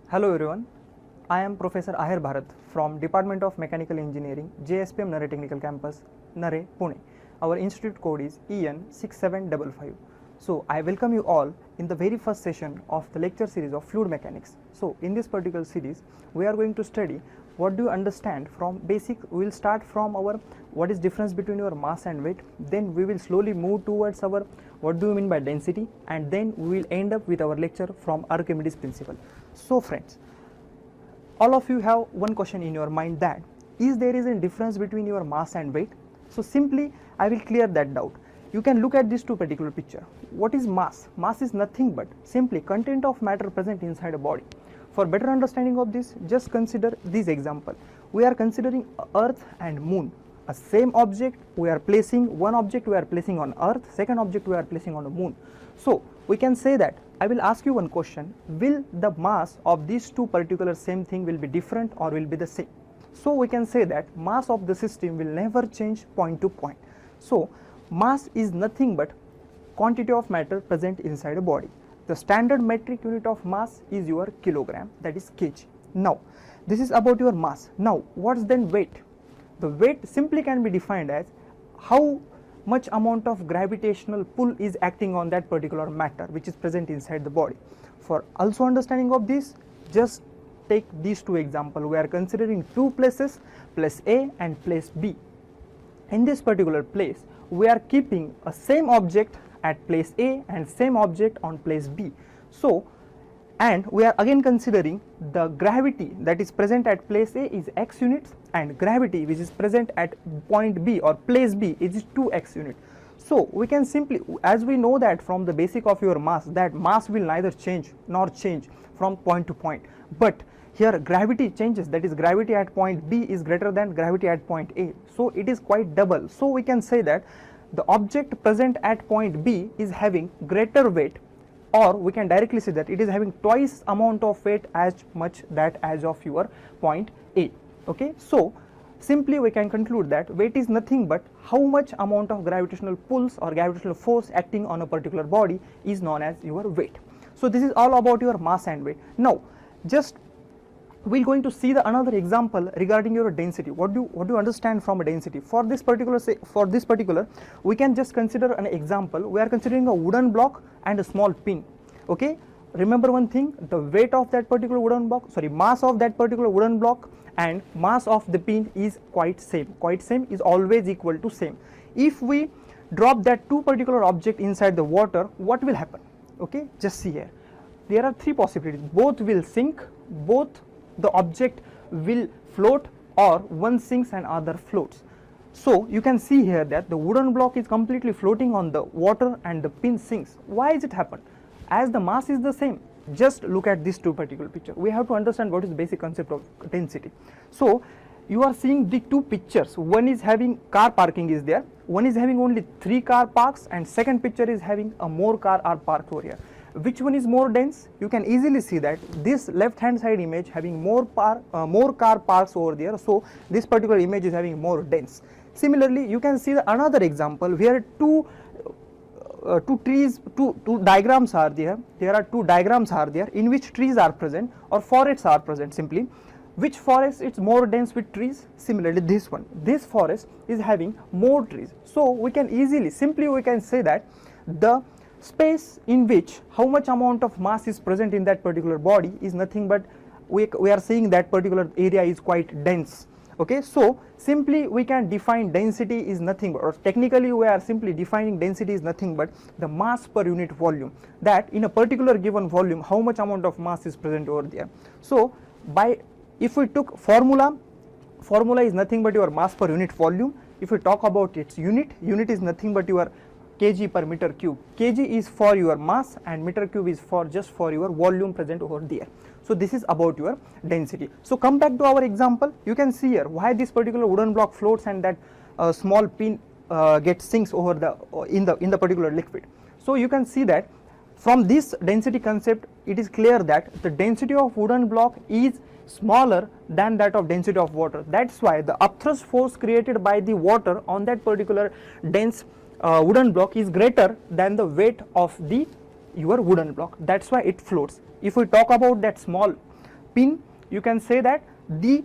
Hello everyone, I am Professor Ahir Bharat from Department of Mechanical Engineering, JSPM Nare Technical Campus, Nare, Pune. Our institute code is EN6755. So I welcome you all in the very first session of the lecture series of fluid mechanics. So in this particular series, we are going to study what do you understand from basic. We will start from our what is difference between your mass and weight, then we will slowly move towards our what do you mean by density, and then we will end up with our lecture from Archimedes principle. So friends, all of you have one question in your mind, that is there is a difference between your mass and weight. So simply I will clear that doubt. You can look at these two particular picture. What is mass? Mass is nothing but simply content of matter present inside a body. For better understanding of this, just consider this example. We are considering earth and moon, a same object. We are placing one object, we are placing on earth, second object we are placing on the moon. So we can say that I will ask you one question, will the mass of these two particular same thing will be different or will be the same? So we can say that mass of the system will never change point to point. So mass is nothing but quantity of matter present inside a body. The standard metric unit of mass is your kilogram, that is kg. Now this is about your mass. Now what's then weight? The weight simply can be defined as how much amount of gravitational pull is acting on that particular matter which is present inside the body. For also understanding of this, just take these two examples. We are considering two places, place A and place B. In this particular place, we are keeping a same object at place A and same object on place B. So, and we are again considering the gravity that is present at place A is x units, and gravity which is present at point B or place B is 2x unit. So we can simply, as we know that from the basic of your mass, that mass will neither change nor change from point to point, but here gravity changes, that is gravity at point B is greater than gravity at point A, so it is quite double. So we can say that the object present at point B is having greater weight, or we can directly say that it is having twice amount of weight as much that as of your point A. Okay, so simply we can conclude that weight is nothing but how much amount of gravitational pulse or gravitational force acting on a particular body is known as your weight. So this is all about your mass and weight. Now just we are going to see the another example regarding your density. What do you understand from a density? For this particular, we can just consider an example. We are considering a wooden block and a small pin. Okay, remember one thing, the weight of that particular wooden block, mass of that particular wooden block and mass of the pin is quite same is always equal to same. If we drop that two particular object inside the water, what will happen? Okay, just see here, there are three possibilities. Both will sink, both the object will float, or one sinks and other floats. So you can see here that the wooden block is completely floating on the water and the pin sinks. Why is it happen? As the mass is the same. Just look at these two particular picture. We have to understand what is the basic concept of density. So you are seeing the two pictures. One is having car parking is there. One is having only 3 car parks, and second picture is having a more car are parked over here. Which one is more dense? You can easily see that this left hand side image having more car parks over there, so this particular image is having more dense. Similarly, you can see the another example where two diagrams are there. There are two diagrams are there in which trees are present or forests are present. Simply, which forest is more dense with trees? Similarly, this one, this forest is having more trees. So we can easily, simply we can say that the space in which how much amount of mass is present in that particular body is nothing but we are saying that particular area is quite dense. Okay, so simply we can define density is nothing but, or technically we are simply defining density is nothing but the mass per unit volume, that in a particular given volume how much amount of mass is present over there. So by, if we took formula is nothing but your mass per unit volume. If we talk about its unit is nothing but your kg per meter cube. Kg is for your mass and meter cube is for just for your volume present over there. So this is about your density. So come back to our example. You can see here why this particular wooden block floats and that small pin gets sinks over the in the particular liquid. So you can see that from this density concept, it is clear that the density of wooden block is smaller than that of density of water. That's why the upthrust force created by the water on that particular dense wooden block is greater than the weight of the your wooden block. That's why it floats. If we talk about that small pin, you can say that the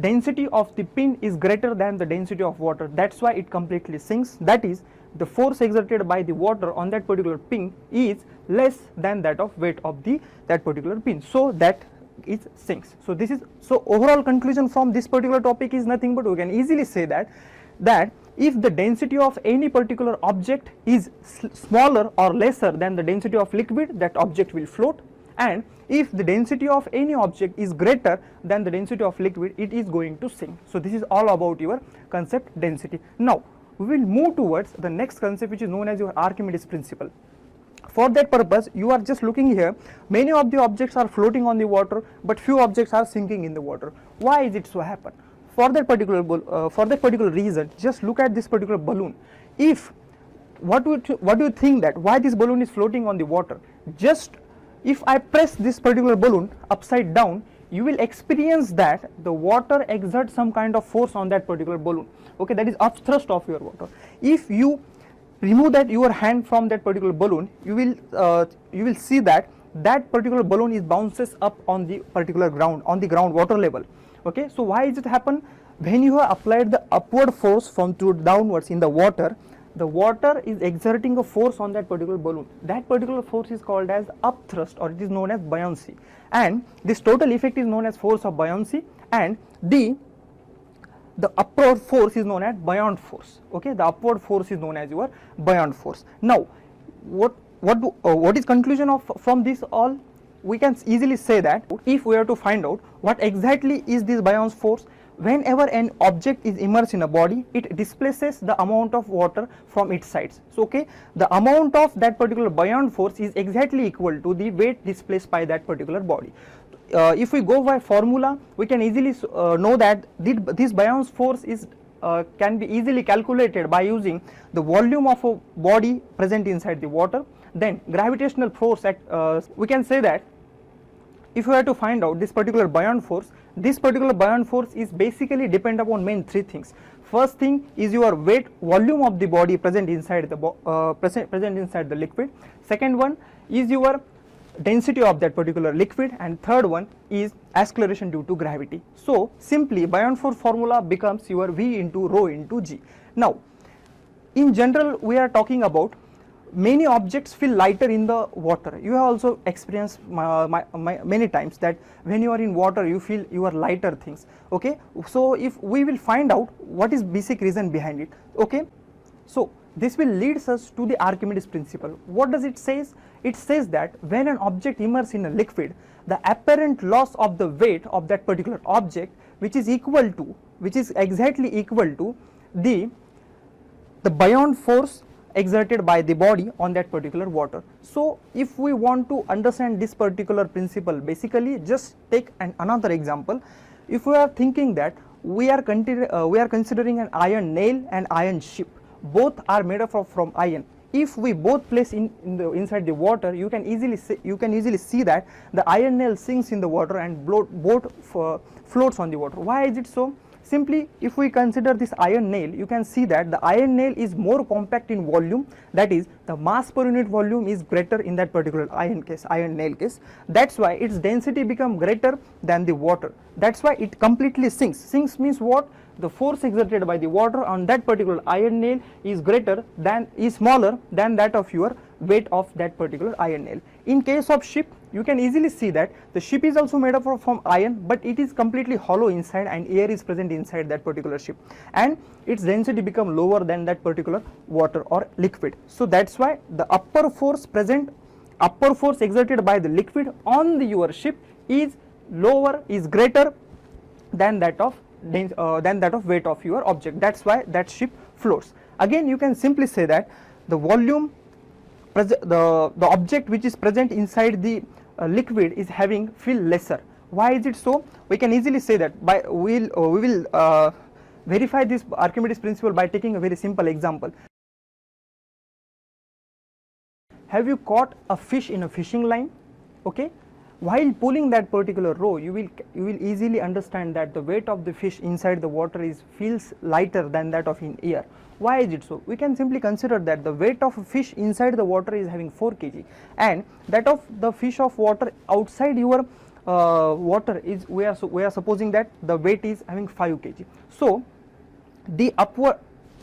density of the pin is greater than the density of water. That's why it completely sinks. That is, the force exerted by the water on that particular pin is less than that of weight of that particular pin, so that it sinks. So this is, so overall conclusion from this particular topic is nothing but we can easily say that if the density of any particular object is smaller or lesser than the density of liquid, that object will float, and if the density of any object is greater than the density of liquid, it is going to sink. So this is all about your concept density. Now we will move towards the next concept, which is known as your Archimedes principle. For that purpose, you are just looking here, many of the objects are floating on the water, but few objects are sinking in the water. Why is it so happen? For that particular reason, just look at this particular balloon. If what do you think that why this balloon is floating on the water? Just if I press this particular balloon upside down, you will experience that the water exerts some kind of force on that particular balloon. Okay, that is upthrust of your water. If you remove that your hand from that particular balloon, you will see that particular balloon is bounces up on the particular ground, on the groundwater level. Okay, so why is it happen? When you have applied the upward force from to downwards in the water is exerting a force on that particular balloon. That particular force is called as upthrust, or it is known as buoyancy, and this total effect is known as force of buoyancy, and the upward force is known as buoyant force. Okay, the upward force is known as your buoyant force. Now what is conclusion of from this all? We can easily say that if we are to find out what exactly is this buoyant force, whenever an object is immersed in a body, it displaces the amount of water from its sides. So okay, the amount of that particular buoyant force is exactly equal to the weight displaced by that particular body. If we go by formula, we can easily know that this buoyant force is can be easily calculated by using the volume of a body present inside the water, then gravitational force at we can say that if you have to find out this particular buoyant force is basically depend upon main three things. First thing is your weight, volume of the body present inside the present inside the liquid. Second one is your density of that particular liquid, and third one is acceleration due to gravity. So simply buoyant force formula becomes your V into rho into G. Now in general we are talking about many objects feel lighter in the water. You have also experienced many times that when you are in water you feel you are lighter things. Okay, so if we will find out what is basic reason behind it. Okay, so this will leads us to the Archimedes principle. What does it says? It says that when an object immersed in a liquid, the apparent loss of the weight of that particular object, which is exactly equal to the buoyant force exerted by the body on that particular water. So if we want to understand this particular principle, basically just take another example. If we are thinking that we are considering an iron nail and iron ship, both are made up from iron. If we both place inside the water, you can easily see that the iron nail sinks in the water and both floats on the water. Why is it so? Simply, if we consider this iron nail, you can see that the iron nail is more compact in volume, that is the mass per unit volume is greater in that particular iron nail case. That's why its density become greater than the water. That's why it completely sinks. Sinks means what? The force exerted by the water on that particular iron nail is smaller than that of your weight of that particular iron nail. In case of ship, you can easily see that the ship is also made up from iron, but it is completely hollow inside and air is present inside that particular ship, and its density become lower than that particular water or liquid. So that's why the upper force exerted by the liquid on your ship is greater than that of weight of your object. That's why that ship floats. Again, you can simply say that the volume the object which is present inside the liquid is feel lesser. Why is it so? We can easily say that we will verify this Archimedes principle by taking a very simple example. Have you caught a fish in a fishing line? Okay, while pulling that particular row, you will easily understand that the weight of the fish inside the water feels lighter than that of in air. Why is it so? We can simply consider that the weight of a fish inside the water is having 4 kg, and that of the fish of water outside your water is, we are supposing that the weight is having 5 kg. So the upward,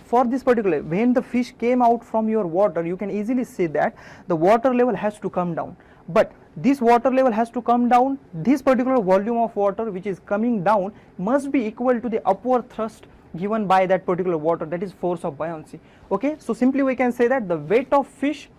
for this particular, when the fish came out from your water, you can easily see that the water level has to come down, but this water level has to come down, this particular volume of water which is coming down must be equal to the upward thrust given by that particular water, that is force of buoyancy. Okay, so simply we can say that the weight of fish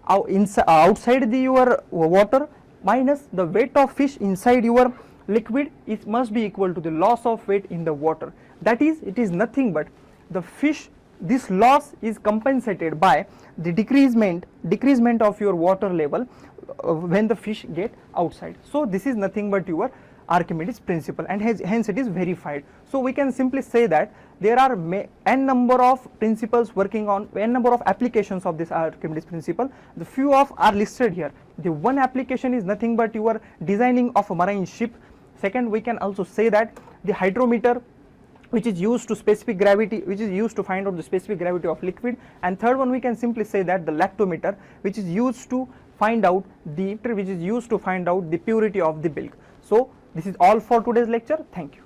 outside your water minus the weight of fish inside your liquid, it must be equal to the loss of weight in the water. That is, it is nothing but the fish, this loss is compensated by the decreasement of your water level when the fish get outside. So this is nothing but your Archimedes principle, and hence it is verified. So we can simply say that there are n number of principles working on, n number of applications of this Archimedes principle. The few of are listed here. The one application is nothing but your designing of a marine ship. Second, we can also say that the hydrometer, which is used to specific gravity, which is used to find out the specific gravity of liquid. And third one, we can simply say that the lactometer, which is used to find out the purity of the milk. So this is all for today's lecture. Thank you.